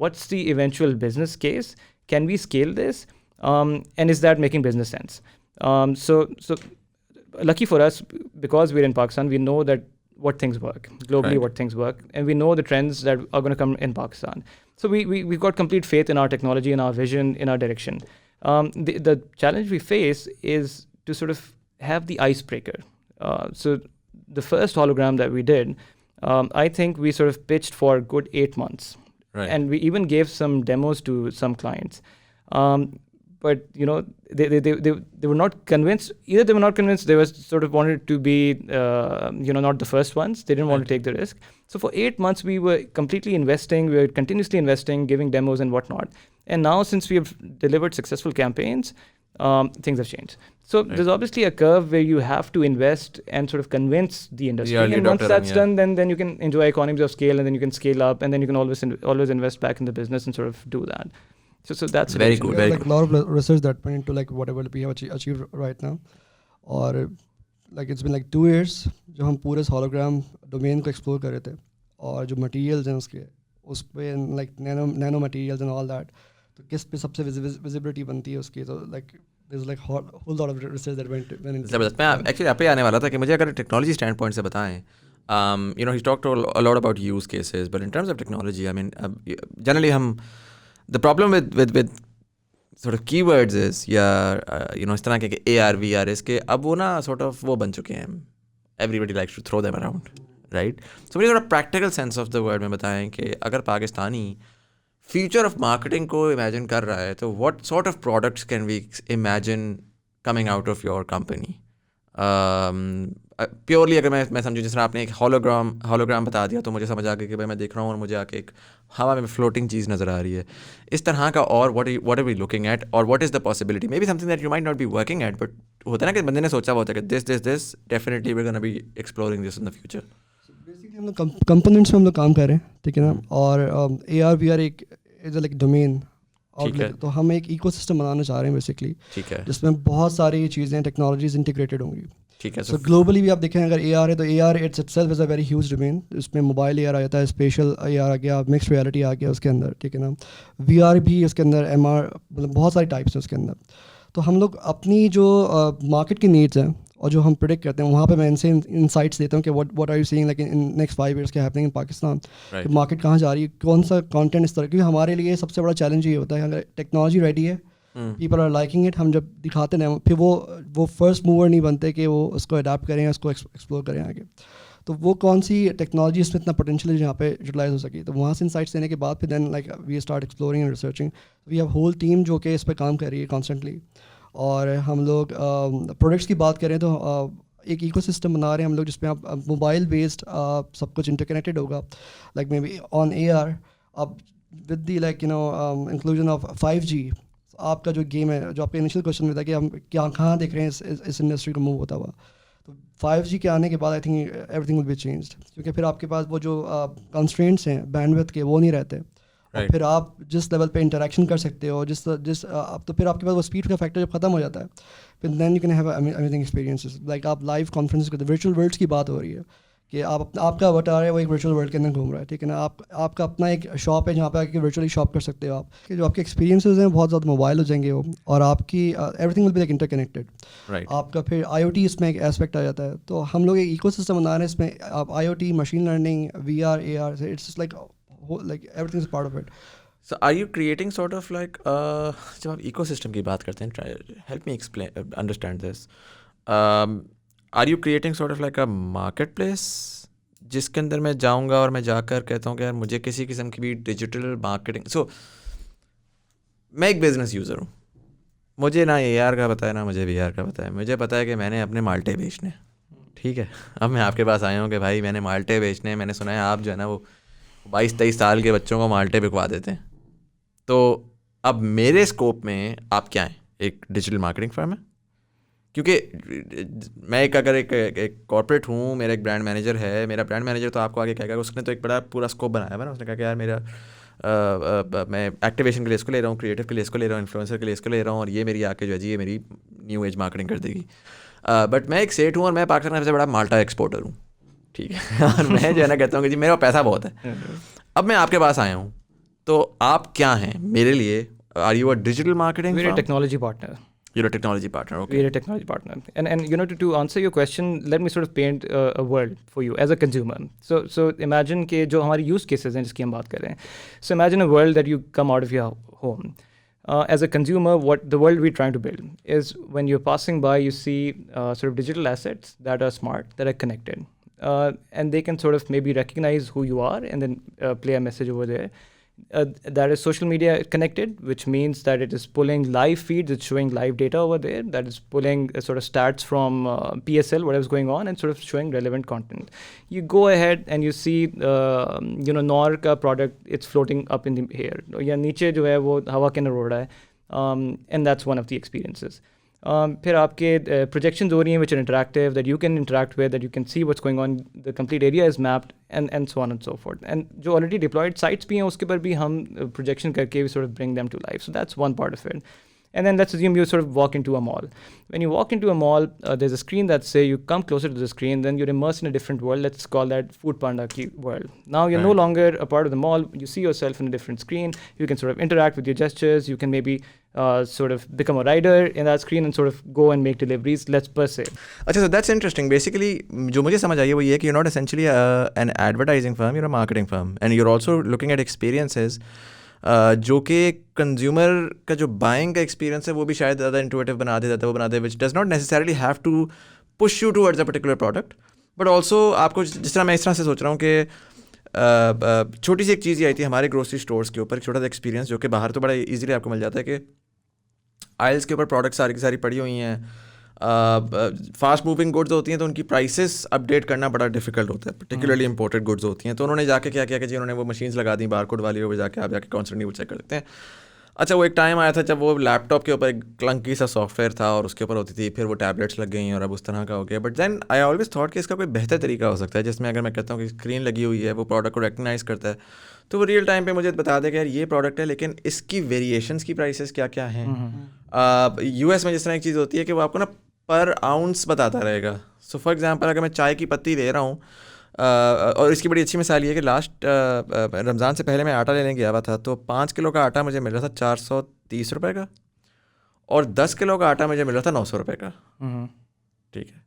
What's the eventual business case? Can we scale this? And is that making business sense? So lucky for us, because we're in Pakistan, we know that what things work globally, right. What things work, and we know the trends that are going to come in Pakistan. So we've got complete faith in our technology, in our vision, in our direction. The challenge we face is to sort of have the icebreaker. So the first hologram that we did, I think we sort of pitched for a good 8 months Right. And we even gave some demos to some clients. But they were not convinced. Either they were not convinced, they were sort of wanted to be not the first ones. They didn't want to take the risk. So for 8 months we were completely investing. We were continuously investing, giving demos and whatnot. And now since we have delivered successful campaigns, things have changed. So there's obviously a curve where you have to invest and sort of convince the industry. And once that's done, then you can enjoy economies of scale, and then you can scale up, and then you can always invest back in the business and sort of do that. So that's very cool. Very like cool. A lot of research that went into like whatever we have achieved right now, or like it's been like 2 years जब हम पूरे hologram domain को explore कर रहे थे, और जो materials हैं उसके उस पे like nano materials and all that, तो किस पे सबसे visibility बनती है उसकी, तो like there's like whole lot of research that went into. ज़बरदस्त. मैं एक्चुअली आप पे आने वाला था कि मुझे अगर टेक्नोलॉजी स्टैंड पॉइंट से बताएं, he talked a lot about use cases, but in terms of technology, I mean, generally the problem with sort of keywords is इस तरह के AR VR इसके अब वो ना sort of वो बन चुके हैं. Everybody likes to throw them around, right? So मुझे थोड़ा practical sense of the word में बताएं कि अगर पाकिस्तानी future of marketing को imagine कर रहा है, तो what sort of products can we imagine coming out of your company? Purely अगर मैं समझूँ, जिस तरह आपने एक हॉलोग्राम बता दिया, तो मुझे समझ आ गया कि भाई मैं देख रहा हूँ और मुझे आके एक हवा में फ्लोटिंग चीज़ नज़र आ रही है. इस तरह का, और what are we looking at, और what is the possibility, maybe something that you might not be working at, but होता है ना कि बंदे ने सोचा होता है कि this definitely we're going to be exploring this in the future. Basically हम लोग कंपोनेंट्स में हम लोग काम कर रहे हैं, ठीक है ना, और AR VR एक इज लाइक डोमेन, तो हम एक इकोसिस्टम बनाना चाह रहे हैं बेसिकली, ठीक है, जिसमें बहुत सारी चीज़ें टेक्नोलॉजीज इंटीग्रेटेड होंगी. ठीक है. सो ग्लोबली भी आप देखें, अगर AR है तो AR it's itself is a very huge domain. इसमें मोबाइल AR आ जाता है, स्पेशल AR आ गया, मिक्स्ड रियलिटी आ गया उसके अंदर, ठीक है ना, VR भी उसके अंदर, MR, मतलब बहुत सारी टाइप्स हैं उसके अंदर. तो हम लोग अपनी जो मार्केट की नीड्स हैं और जो हम प्रेडिक्ट करते हैं, वहाँ पे मैं इनसे इनसाइट्स देता हूँ कि what are you seeing like in next 5 years क्या हैपनिंग इन पाकिस्तान, मार्केट कहाँ जा रही है, कौन सा कंटेंट इस तरह. क्योंकि हमारे लिए सबसे बड़ा चैलेंज ये होता है, अगर टेक्नोलॉजी रेडी है, पीपल आर लाइकिंग इट, हम जब दिखाते हैं फिर वो फर्स्ट मूवर नहीं बनते कि वो उसको अडाप्ट करें, उसको एक्सप्लोर करें आगे. तो वो कौन सी टेक्नोलॉजी इसमें इतना पोटेंशियल है जहाँ पे यूटिलाइज हो सके, तो वहाँ से इनसाइट्स देने के बाद फिर then like we start exploring and researching. We have whole team जो कि इस पर काम कर रही है कॉन्स्टेंटली. और हम लोग प्रोडक्ट्स की बात करें तो एक इकोसिस्टम बना रहे हैं हम लोग, जिसमें आप मोबाइल बेस्ड सब कुछ इंटरकनेक्टेड होगा, like may be on AR अब with the like inclusion of 5G. आपका जो गेम है, जो आपका इनिशियल क्वेश्चन में था कि हम कहाँ देख रहे हैं इस इंडस्ट्री को मूव होता हुआ, तो 5G के आने के बाद I think everything will be changed, क्योंकि फिर आपके पास वो जो कंस्ट्रेंट्स हैं बैंडविड्थ के, वो नहीं रहते. Right. फिर आप जिस लेवल पे इंटरेक्शन कर सकते हो, तो फिर आपके पास वो स्पीड का फैक्टर जब खत्म हो जाता है, फिर then you can have amazing experiences. Like आप लाइव कॉन्फ्रेंस करते, वर्चुअल वर्ल्ड्स की बात हो रही है कि आपका अवतार है वो एक वर्चुअल वर्ल्ड के अंदर घूम रहा है, ठीक है ना, आपका अपना एक शॉप है जहाँ पे आके वर्चुअली शॉप कर सकते हो आप. कि जो आपके एक्सपीरियंसेस हैं बहुत ज़्यादा मोबाइल हो जाएंगे वो, और आपकी everything will be like interconnected. आपका फिर IoT इसमें एक एस्पेक्ट आ जाता है. तो हम लोग एक इकोसिस्टम बना रहे हैं, इसमें आप IoT, machine learning, VR, AR, it's like everything is part of it. So are you creating sort of like जब आप ecosystem की बात करते हैं, try help me explain understand this. Are you creating sort of like a marketplace जिसके अंदर मैं जाऊंगा और मैं जाकर कहता हूँ कि यार मुझे किसी किस्म की भी डिजिटल मार्केटिंग. सो मैं एक बिजनेस यूज़र हूँ, मुझे ना AR का पता है ना मुझे VR का पता है. मुझे पता है कि मैंने अपने माल्टे बेचने, ठीक है. अब मैं आपके पास आया हूँ कि भाई मैंने माल्टे बेचने, मैंने सुना है आप जो है ना वो 22-23 साल के बच्चों को माल्टे बिकवा देते हैं. तो अब मेरे स्कोप में आप क्या हैं? एक डिजिटल मार्केटिंग फर्म है, क्योंकि मैं अगर एक कॉर्पोरेट हूँ, मेरा एक ब्रांड मैनेजर है. मेरा ब्रांड मैनेजर तो आपको आगे कहेगा, उसने तो एक बड़ा पूरा स्कोप बनाया है ना. उसने कहा कि यार मेरा मैं एक्टिवेशन के लिए इसको ले रहा हूँ, क्रिएटिव के लिए इसको ले रहा हूँ, इन्फ्लुएंसर के लिए इसको ले रहा हूँ, और ये मेरी आके जो है जी ये मेरी न्यू एज मार्केटिंग कर देगी. बट मैं एक सेठ हूँ और मैं पाकिस्तान का सबसे बड़ा माल्टा एक्सपोर्टर हूँ, ठीक है. और मैं जो है ना कहता हूँ कि जी मेरा पैसा बहुत है. अब मैं आपके पास आया हूँ, तो आप क्या हैं मेरे लिए? Are you a digital marketing firm? We're a technology partner. You're a technology partner, okay. We're a technology partner. And to answer your question, let me sort of paint a world for you as a consumer. So imagine कि जो हमारी use cases हैं जिसकी हम बात कर रहे हैं. So imagine a world that you come out of your home. As a consumer, what the world we're trying to build is when you're passing by, you see sort of digital assets that are smart, that are connected. And they can sort of maybe recognize who you are and then play a message over there. that is social media connected, which means that it is pulling live feeds, it's showing live data over there, that is pulling sort of stats from PSL, whatever's going on, and sort of showing relevant content. You go ahead and you see, Nor ka product, it's floating up in the air. या नीचे जो है वो हवा के अंदर उड़ रहा है, and that's one of the experiences. फिर आपके projections हो रही हैं which are interactive, that you can interact with, that you can see what's going on, the complete area is mapped, and so on and so forth. And जो already deployed sites भी हैं उसके पर भी हम projection करके we sort of bring them to life. So that's one part of it. And then let's assume you sort of walk into a mall. When you walk into a mall, there's a screen that say you come closer to the screen, then you're immersed in a different world. Let's call that Food Panda ki world. Now you're no longer a part of the mall. You see yourself in a different screen. You can sort of interact with your gestures. You can maybe sort of become a rider in that screen and sort of go and make deliveries, let's per se. अच्छा, so that's interesting. Basically, जो मुझे समझ आई है वो ये है कि you're not essentially an advertising firm, you're a marketing firm. And you're also looking at experiences जो कि कंज्यूमर का जो बाइंग का एक्सपीरियंस है वो भी शायद ज़्यादा इंटुइटिव बना देता है, वो बना दे, which does not necessarily have to push you towards a particular product, but also आपको जिस तरह मैं इस तरह से सोच रहा हूँ कि छोटी सी एक चीज़ ये आई थी हमारे ग्रोसरी स्टोर्स के ऊपर, एक छोटा सा एक्सपीरियंस जो कि बाहर तो बड़ा ईजिली आपको मिल जाता है कि आइल्स के ऊपर प्रोडक्ट सारी की सारी पड़ी हुई हैं, फास्ट मूविंग गुड्स होती हैं तो उनकी प्राइसेस अपडेट करना बड़ा डिफिकल्ट होता है, पर्टिकुलरली इंपोर्टेड गुड्स होती हैं। तो उन्होंने जाके क्या किया कि जी उन्होंने वो मशीन्स लगा दी बारकोड वाली, वो जाके आप जाके कॉन्स्टेंटली वो चेक कर सकते हैं। अच्छा, वो एक टाइम आया था जब वो लैपटॉप के ऊपर एक क्लंकी सा सॉफ्टवेयर था और उसके ऊपर होती थी, फिर वो टैबलेट्स लग गई और अब उस तरह का हो गया। But then I always thought कि इसका कोई बेहतर तरीका हो सकता है जिसमें अगर मैं कहता हूँ कि स्क्रीन लगी हुई है, वो प्रोडक्ट को रिकगनाइज़ करता है, तो वो रियल टाइम पे मुझे बता दे कि यार ये प्रोडक्ट है लेकिन इसकी वेरिएशंस की प्राइसेस क्या क्या हैं। US में जिस तरह एक चीज़ होती है कि वो आपको ना पर आउंस बताता रहेगा। सो फॉर एग्जांपल अगर मैं चाय की पत्ती ले रहा हूँ, और इसकी बड़ी अच्छी मिसाल ये है कि लास्ट रमज़ान से पहले मैं आटा लेने गया हुआ था, तो 5 किलो का आटा मुझे मिल रहा था 430 रुपये का, और 10 किलो का आटा मुझे मिल रहा था 900 रुपये का। ठीक है,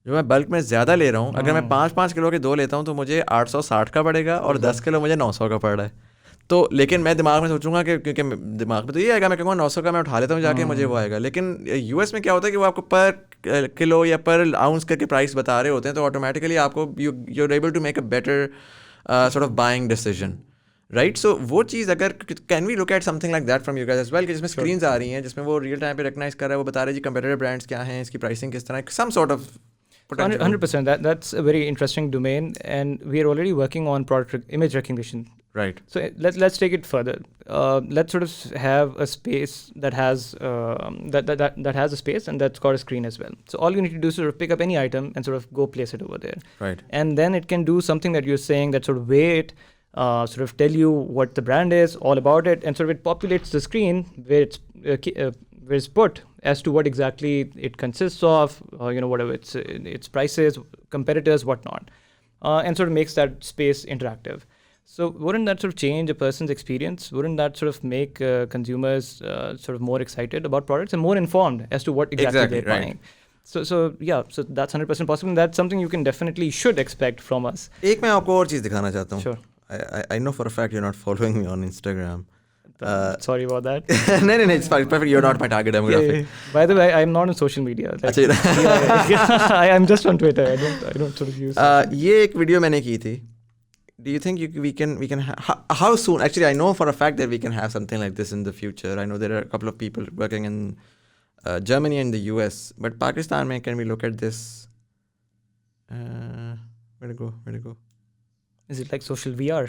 जो मैं बल्क में ज़्यादा ले रहा हूँ, अगर मैं 5-5 किलो के 2 लेता हूँ तो मुझे 860 का पड़ेगा और 10 किलो मुझे 900 का पड़ रहा है। तो लेकिन मैं दिमाग में सोचूंगा कि क्योंकि दिमाग में तो ये आएगा, मैं कहूँगा 900 का मैं उठा लेता हूँ जाके, मुझे वो आएगा। लेकिन US में क्या होता है कि वो आपको पर किलो या पर आउंस करके प्राइस बता रहे होते हैं, तो ऑटोमेटिकली आपको you are able to make a better sort of buying decision, right. So वो चीज़ अगर can we look at something like that from you guys as well, कि जिसमें स्क्रीन्स आ रही हैं जिसमें वो रियल टाइम पे रिकग्नाइज कर रहा है, वो बता रहे हैं जी कंपेटिटिव ब्रांड्स क्या हैं, इसकी प्राइसिंग किस तरह, some sort of 100%. That's a very interesting domain, and we are already working on product image recognition. Right. So let's take it further. Let's sort of have a space that has that has a space, and that's called a screen as well. So all you need to do is sort of pick up any item and sort of go place it over there. Right. And then it can do something that you're saying, that sort of weigh it, sort of tell you what the brand is, all about it, and sort of it populates the screen where it's put as to what exactly it consists of, whatever its prices, competitors, whatnot, and sort of makes that space interactive. So wouldn't that sort of change a person's experience? Wouldn't that sort of make consumers sort of more excited about products and more informed as to what exactly they're buying? So yeah, so that's 100% possible, and that's something you can definitely should expect from us. एक मैं आपको और चीज़ दिखाना चाहता हूँ. Sure. I know for a fact you're not following me on Instagram. Sorry about that. No, it's perfect. You're not my target demographic. Yeah. By the way, I'm not on social media. I'm just on Twitter. I don't sort of use. ये एक video मैंने की थी. Do you think we can how soon? Actually, I know for a fact that we can have something like this in the future. I know there are a couple of people working in Germany and the US, but Pakistan, mein, can we look at this? Where to go? Is it like social VR?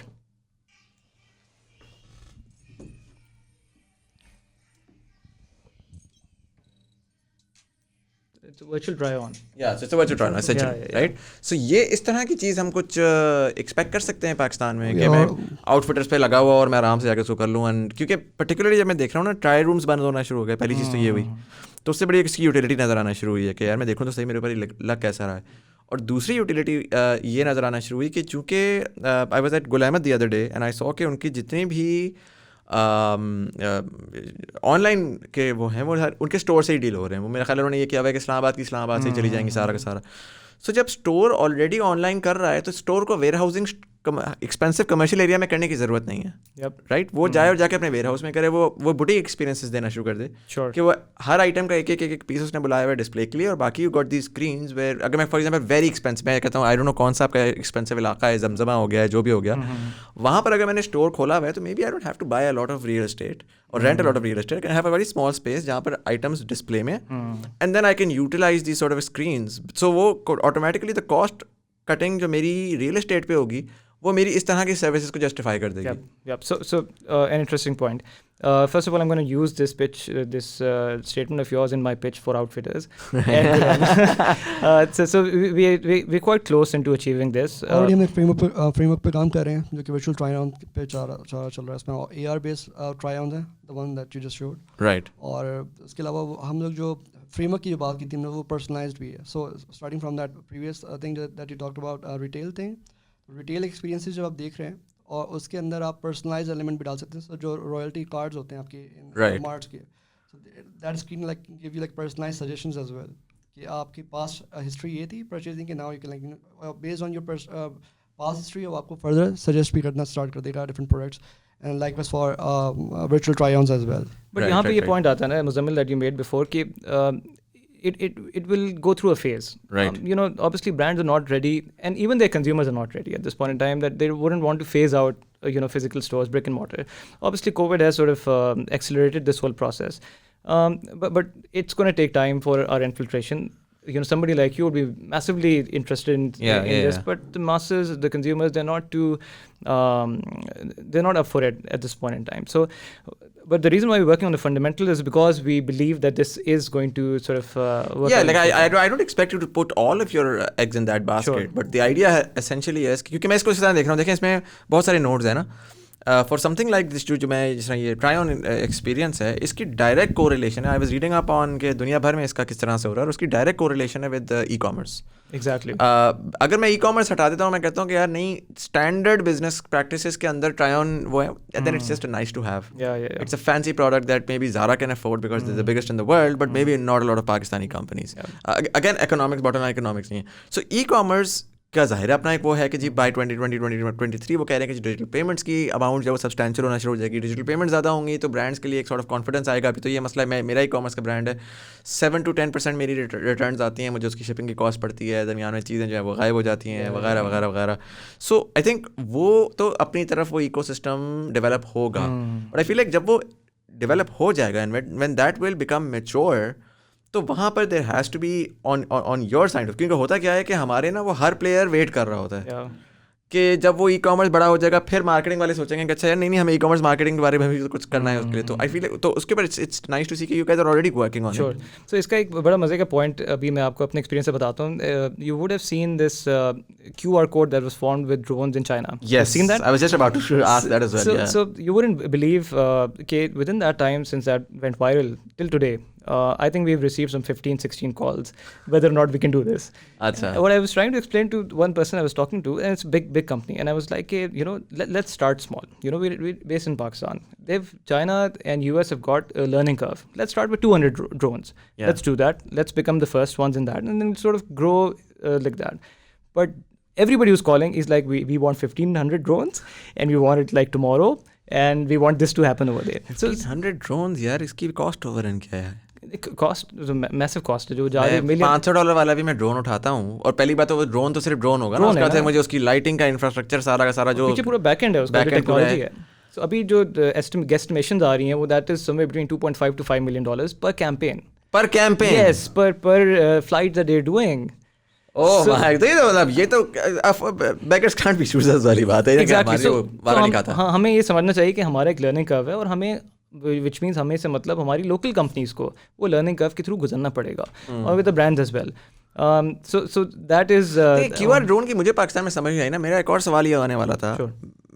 It's a virtual try-on. Yeah, so it's a virtual try-on, essentially, right? So ये इस तरह की चीज़ हम कुछ expect कर सकते हैं पाकिस्तान में कि मैं आउटफिटर्स पे लगा हुआ और मैं आराम से जाकर उसको कर लूँ, क्योंकि पर्टिकुलरली जब मैं देख रहा हूँ ना, ट्रायल रूम्स बंद होना शुरू हो गए, पहली चीज़ तो ये हुई, तो उससे बड़ी इसकी यूटिलिटी नज़र आना शुरू हुई है कि यार मैं देखूँ तो सही मेरे ऊपर लग कैसा रहा है। और दूसरी यूटिलिटी ये नज़र आना शुरू हुई कि चूँकि आई was at Gul Ahmed the other day and I saw कि उनकी जितनी भी ऑनलाइन के वो हैं वो उनके स्टोर से ही डील हो रहे हैं। वो मेरा ख्याल उन्होंने ये किया हुआ है कि इस्लामाबाद से ही चली जाएंगी सारा का सारा। सो जब स्टोर ऑलरेडी ऑनलाइन कर रहा है तो स्टोर को warehousing expensive commercial area में करने की ज़रूरत नहीं है, राइट? वो जाए और जाके अपने वेयर हाउस में करे, वो बुटीक एक्सपीरियंसेस देना शुरू कर दे कि वो हर आइटम का एक पीस उसने बुलाया हुआ है डिस्प्ले के लिए, और बाकी you got the screens where, अगर मैं फॉर एग्जाम्पल वेरी एक्सपेंसिव, मैं कहता हूँ आई डोंट नो कौन सा आपका एक्सपेंसिव इलाका है, जमजमा हो गया है, जो भी हो गया, वहाँ पर अगर मैंने स्टोर खोला हुआ है तो maybe I don't have to buy a lot of real estate और rent a lot of real estate, can have a very small space जहाँ पर आइटम्स डिस्प्ले में, and then I can utilize the sort of screens, so वो automatically the cost cutting जो मेरी real estate पे होगी वो मेरी इस तरह की सर्विसेज को जस्टिफाई कर देगी. So an interesting point. First of all, I'm going to use this pitch, this statement of yours in my pitch for outfitters. And, so we're quite close into achieving this. Already हम एक framework पे काम कर रहे हैं जो कि virtual try-on पे चल रहा है, इसमें AR based try-ons हैं, the one that you just showed. Right. और उसके अलावा हम लोग जो framework की जो बात की थी वो personalized भी है. So starting from that previous thing that you talked about, retail thing, retail experiences जब आप देख रहे हैं और उसके अंदर आप पर्सनलाइज एलिमेंट भी डाल सकते हैं. सो जो रॉयल्टी कार्ड्स होते हैं आपके मार्ट्स के, so that screen like give you like personalize suggestions as well कि आपकी पास्ट हिस्ट्री ये थी परचेजिंग के, now you can like based on your past history वो आपको फर्दर सजेस्ट भी करना स्टार्ट कर देगा different products, and like was for virtual try-ons as well. But यहाँ पे ये पॉइंट आता है ना Muzammil that you made before कि it will go through a phase. Right. Obviously brands are not ready, and even their consumers are not ready at this point in time, that they wouldn't want to phase out physical stores, brick and mortar. Obviously COVID has sort of accelerated this whole process, but it's going to take time for our infiltration. Somebody like you would be massively interested in this, but the masses, the consumers, they're not up for it at this point in time. So, but the reason why we're working on the fundamental is because we believe that this is going to sort of work. Yeah, like I don't expect you to put all of your eggs in that basket, sure. But the idea essentially is, क्योंकि मैं इसको इस तरह देख रहा हूँ, देखें इसमें बहुत सारे नोड्स हैं ना, फॉर समथिंग लाइक दिस जो मैं जिस तरह ये ट्राई ऑन एक्सपीरियंस है, इसकी डायरेक्ट कोरिलेशन है, I was reading up on के दुनिया भर में इसका किस तरह से हो रहा है, और उसकी डायरेक्ट कोरिलेशन है विद ई कॉमर्स. एग्जैक्टली. अगर मैं ई कॉमर्स हटा देता हूँ, मैं कहता हूँ कि यार नहीं, स्टैंडर्ड बिजनेस प्रैक्टिसेस के अंदर ट्राई ऑन वो है, then it's just nice to have. It's a fancy product that maybe Zara can afford because they are the biggest in the world, but maybe not a lot of Pakistani companies. Again economics, bottom line economics नहीं है. सो e commerce का ज़ाहिर है अपना एक वो है कि जी बाय 2023 वो कह रहे हैं कि डिजिटल पेमेंट्स की अमाउंट जब वो सब्सटेंशियल होना शुरू हो जाएगी, डिजिटल पेमेंट ज़्यादा होंगी तो ब्रांड्स के लिए एक सॉर्ट ऑफ कॉन्फिडेंस आएगा. अभी तो ये मसला है, मेरा ई कॉमर्स का ब्रांड है, 7 to 10% मेरी रिटर्न्स आती हैं, मुझे उसकी शिपिंग की कॉस्ट पड़ती है, दरमियान में चीज़ें जो है वो गायब हो जाती हैं, वगैरह वगैरह वगैरह. सो आई थिंक वो तो अपनी तरफ वो इकोसिस्टम डेवलप होगा, बट आई फील लाइक जब वो डेवलप हो जाएगा and when that will become mature, तो वहाँ पर there has to be on your side, क्योंकि होता क्या है कि हमारे ना वो हर प्लेयर वेट कर रहा होता है कि जब वो ई कॉमर्स बड़ा हो जाएगा, फिर मार्केटिंग वाले सोचेंगे कि अच्छा यार नहीं हमें ई कॉमर्स मार्केटिंग के बारे में भी कुछ करना है उसके लिए. तो आई फील तो उसके ऊपर इट्स नाइस टू सी कि you guys are already working on it. So इसका एक बड़ा मजे का पॉइंट अभी मैं आपको अपने एक्सपीरियंस से बताता हूँ. You would have seen this QR code that was formed with drones in China. Yes, seen that? I was just about to ask that as well. So you wouldn't believe within that time, since that went viral till today, I think we've received some 15-16 calls whether or not we can do this. Achha. What I was trying to explain to one person I was talking to, and it's a big company, and I was like, hey, let's start small. We're based in Pakistan. China and US have got a learning curve. Let's start with 200 drones. Yeah. Let's do that. Let's become the first ones in that, and then sort of grow like that. But everybody who's calling is like, we want 1,500 drones, and we want it like tomorrow, and we want this to happen over there. 1,500 drones यार, इसकी cost overrun क्या है? Cost massive cost है जो जा रही है. $500 वाला भी मैं ड्रोन उठाता हूँ, और पहली बात तो वो ड्रोन तो सिर्फ ड्रोन होगा ना, उसके बाद मुझे उसकी लाइटिंग का इंफ्रास्ट्रक्चर सारा का सारा जो पीछे पूरा बैकएंड है उसका, टेक्नोलॉजी है. So अभी जो गेस्टिमेशंस आ रही हैं वो that is somewhere between $2.5 to $5 million per campaign. Per campaign? Yes, per flight that they're doing. ये तो beggars can't be choosers वाली बात है. Exactly. So हमें ये समझना चाहिए कि हमारा एक लर्निंग कर्व है, और हमें which means हमें से मतलब हमारी लोकल कंपनीज को वो लर्निंग कर्व के थ्रू गुजरना पड़ेगा, और with the brands as well. So that is QR drone की मुझे पाकिस्तान में समझ नहीं आई ना. मेरा एक और सवाल ये आने वाला था.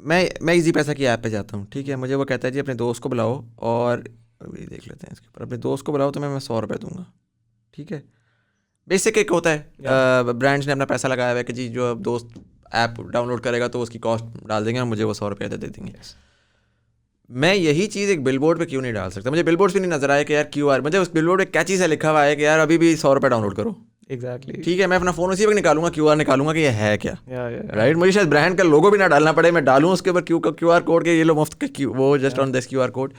मैं इजी पैसा की ऐप पे जाता हूँ, ठीक है, मुझे वो कहता है जी अपने दोस्त को बुलाओ, और देख लेते हैं इसके ऊपर, अपने दोस्त को बुलाओ तो मैं $100 दूंगा, ठीक है. बेसिक एक होता है, ब्रांड्स ने अपना पैसा लगाया हुआ है कि जी जो दोस्त ऐप डाउनलोड करेगा तो उसकी कॉस्ट डाल देंगे और मुझे वो $100 दे देंगे. मैं यही चीज़ एक बिलबोर्ड पे क्यों नहीं डाल सकता? मुझे बिलबोर्ड्स भी नहीं नजर आया कि यार QR, मुझे उस बिलबोर्ड पे क्या चीज़ है लिखा हुआ है कि यार अभी भी $100 डाउनलोड करो. Exactly. ठीक है, मैं अपना फ़ोन उसी वक्त निकालूंगा, QR निकालूंगा कि ये है क्या, Yeah. राइट? मुझे शायद ब्रांड का लोगो भी ना डालना पड़े, मैं डालूँ उसके ऊपर QR कोड के, ये लो मुफ्त के वो just on this QR code,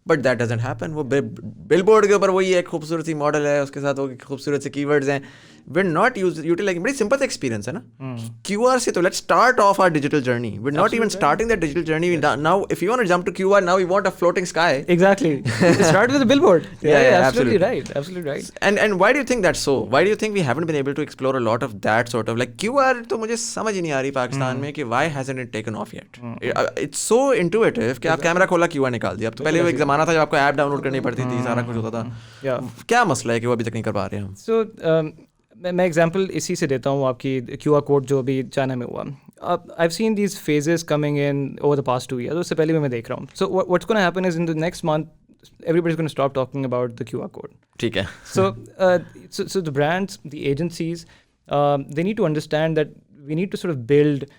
but that doesn't happen. वो बिल बोर्ड के ऊपर वही एक खूबसूरत सी मॉडल है, उसके साथ वो खूबसूरत से कीवर्ड्स हैं, we're not utilizing, बड़ी सिंपल एक्सपीरियंस है ना। QR से तो let's start off our digital journey, we're not even starting that digital journey. Now if you want to jump to QR, now we want a floating sky. Exactly. Start with a billboard. Yeah, absolutely right. Absolutely right. And why do you think that's so? Why do you think we haven't been able to explore a lot of that sort of like QR? तो मुझे समझ ही नहीं आ रही पाकिस्तान में कि why hasn't it taken off yet? It's so intuitive कि आप camera खोला QR निकाल दिया। अब तो पहले वो एक ज़माना था जब आपको ऐप डाउनलोड करनी पड़ती थी, सारा कुछ होता था। क्या मसला है कि वो अभी तक नहीं कर पा रहे हैं हम? So मैं एग्जांपल इसी से देता हूँ, आपकी QR कोड जो अभी चाइना में हुआ। I've seen these phases coming in over the past 2 years. उससे पहले भी मैं देख रहा हूँ. So what's going to happen is in the next month, everybody's going to stop talking about the QR code. ठीक है. So the brands, the agencies, they need to understand that we need to sort of build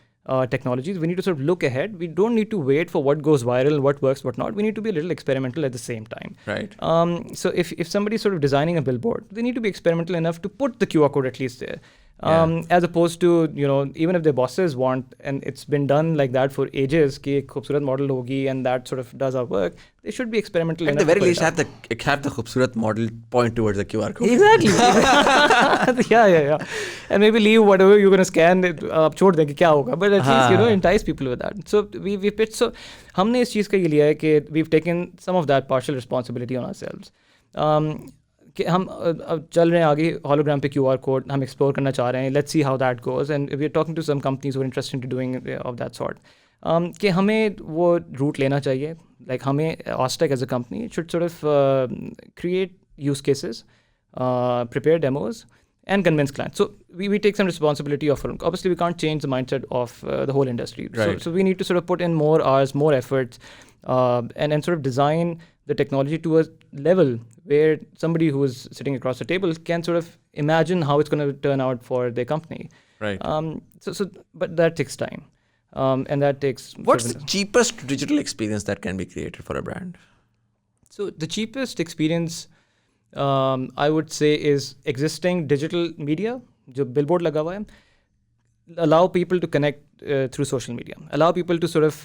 technologies. We need to sort of look ahead. We don't need to wait for what goes viral, what works, what not. We need to be a little experimental at the same time. Right. So if somebody's sort of designing a billboard, they need to be experimental enough to put the QR code at least there. As opposed to, even if their bosses want, and it's been done like that for ages, कि एक खूबसूरत model होगी and that sort of does our work, they should be experimental enough. At the very least, have the खूबसूरत model point towards the QR code. Exactly. Yeah. And maybe leave whatever you're going to scan, आप छोड़ दें कि क्या होगा, but at least, entice people with that. So we pitched, so हमने इस चीज़ का ये लिया है कि we've taken some of that partial responsibility on ourselves. कि हम अब चल रहे हैं आगे hologram पे QR कोड हम एक्सप्लोर करना चाह रहे हैं, let's see how that goes, and we are talking to some companies who are interested to doing of that sort, कि हमें वो रूट लेना चाहिए, लाइक हमें Austeck as a company should sort of create use cases, prepare demos and convince clients. So we take some responsibility of our own. Obviously we can't change the mindset of the whole industry. Right. So we need to sort of put in more hours, more efforts, and sort of design the technology to a level where somebody who is sitting across the table can sort of imagine how it's going to turn out for their company. Right. But that takes time. And that takes... What's the cheapest digital experience that can be created for a brand? So the cheapest experience, I would say, is existing digital media, जो billboard लगा हुआ है. Allow people to connect through social media. Allow people to sort of,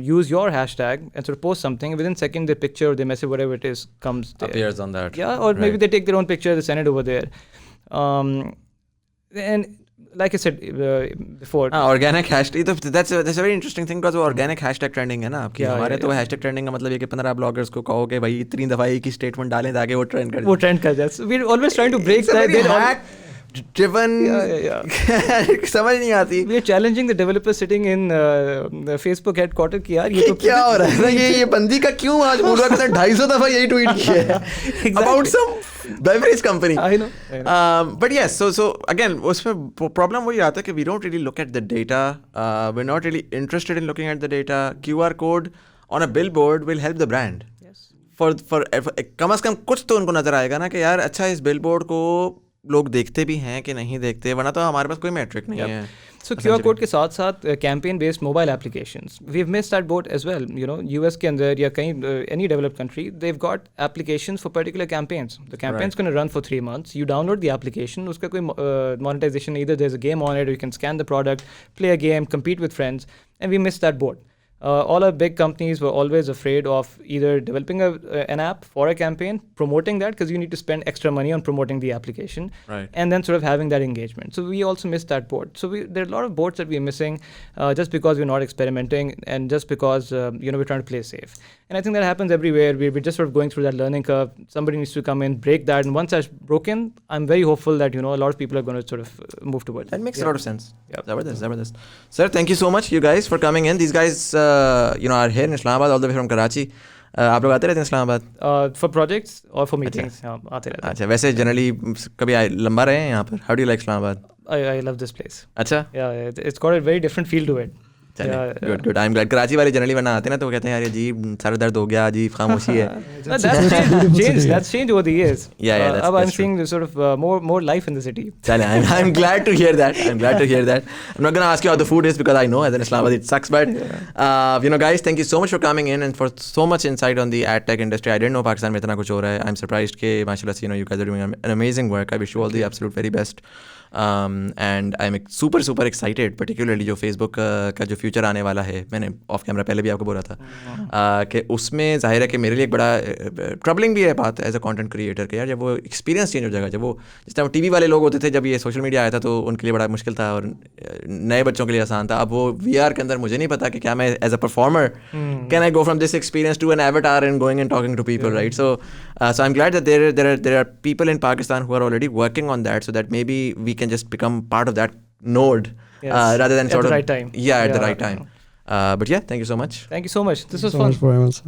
use your hashtag and sort of post something. Within a second, their picture, their message, whatever it is, comes there. Appears on that. Yeah, or maybe they take their own picture, they send it over there. And like I said before, organic hashtag, that's a very interesting thing, because वो organic hashtag trending है ना आपकी. हमारे तो hashtag trending का मतलब ये कि 15 bloggers को कहो कि भाई इतनी दफ़ा एक ही statement डालें ताकि वो trend कर जाए. वो trend कर जाए. So we're always trying to break that. Driven. समझ नहीं आती. We are challenging the developers sitting in the Facebook headquarters कि यार ये तो क्या हो रहा है, ये बंदी का क्यों आज बोल रहा है, 250 दफा यही ट्वीट किया है about some beverage company. I know. But yes, so again उसमें problem वही आता है कि we don't really look at the data, we're not really interested in looking at the data. QR code on a billboard will help the brand. Yes. For कम से कम कुछ तो उनको नजर आएगा ना कि यार अच्छा इस बिलबोर्ड को लोग देखते भी हैं कि नहीं देखते, वरना तो हमारे पास कोई मैट्रिक नहीं है. So QR कोड के साथ साथ campaign based mobile applications, we've missed that boat as well. US के अंदर या कहीं any developed country, they've got applications for particular campaigns. The campaign's going to run for 3 months. You download the application, उसका कोई monetization, either there's a game on it, or you can scan the product, play a game, compete with friends, and we missed that boat. All our big companies were always afraid of either developing an app for a campaign, promoting that, because you need to spend extra money on promoting the application, right, and then sort of having that engagement. So we also missed that boat. So there are a lot of boats that we're missing just because we're not experimenting, and just because we're trying to play safe. And I think that happens everywhere. We're just sort of going through that learning curve. Somebody needs to come in, break that, and once that's broken, I'm very hopeful that a lot of people are going to sort of move towards. That makes a lot of sense. Yeah. Zabardast. Sir, thank you so much, you guys, for coming in. These guys, are here in Islamabad, all the way from Karachi. आप लोग आते रहते हैं Islamabad? For projects or for meetings, आते रहते हैं. अच्छा, वैसे जनरली कभी लंबा रहे हैं यहाँ पर? How do you like Islamabad? I love this place. अच्छा. Yeah, it's got a very different feel to it. चलिए good. I am glad. Karachi वाले जनरली वरना आते हैं ना तो वो कहते हैं यार अजीब सर दर्द हो गया, अजीब खामोशी है। That's changed over the years. Yeah, I'm that's seeing sort of more life in the city. चलिए, I'm glad to hear that. I'm glad to hear that. I'm not going to ask you how the food is because I know as an Islamabadi it sucks, but you know guys, thank you so much for coming in and for so much insight on the ad tech industry. I didn't know Pakistan में इतना कुछ हो रहा है. I'm surprised कि माशाल्लाह से you know you guys are doing an amazing work. I wish you all the absolute very best. And I'm super excited, particularly जो Facebook का जो फ्यूचर आने वाला है, मैंने ऑफ कैमरा पहले भी आपको बोला था कि उसमें जाहिर है कि मेरे लिए एक बड़ा ट्रबलिंग भी है बात एज अ कंटेंट क्रिएटर के यार, जब वो एक्सपीरियंस चेंज हो जाएगा, जब वो जिस टाइम टीवी वाले लोग होते थे जब ये सोशल मीडिया आया था तो उनके लिए बड़ा मुश्किल था और नए बच्चों के लिए आसान था। अब वो VR के अंदर मुझे नहीं पता कि क्या मैं as a performer can I go from this experience to an avatar and going and talking to people, right? So I am glad that there are people in Pakistan who are already working on that, so that maybe we can just become part of that node rather than sort of at the right time. At the right time. But yeah, thank you so much. Thank you so much. This was so fun. much for having us.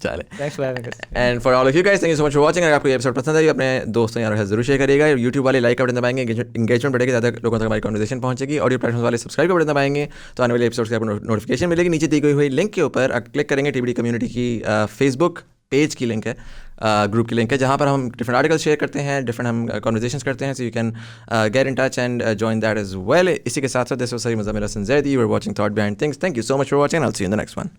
चले, Thanks for having us. And for all of you guys thank you so much for watching. अगर आपको ये episode पसंद आई अपने दोस्तों यारों के साथ जरूर शेयर करिएगा। यूट्यूब वाले लाइक का बटन दबाएंगे, इंगेजमेंट बढ़ेगी, ज़्यादा लोगों तक हमारी कन्वर्सेशन पहुंचेगी। ऑडियो प्लेटफॉर्म वाले सब्सक्राइब का बटन दबाएंगे तो आने वाले एपिसोड से आपको नोटिफिकेशन मिलेगी। नीचे दी गई हुई लिंक के ऊपर क्लिक करेंगे, TBD कम्युनिटी की फेसबुक पेज की लिंक है, ग्रुप की लिंक है, जहाँ पर हम डिफरेंट आर्टिकल शेयर करते हैं, डिफरेंट हम कन्वर्सेशंस करते हैं, so you can get in touch and join that as well. इसी के साथ साथ this was Syed Muzammil Hasan Zaidi, you are watching thought behind things. Thank you so much for watching, I will see you in the next one.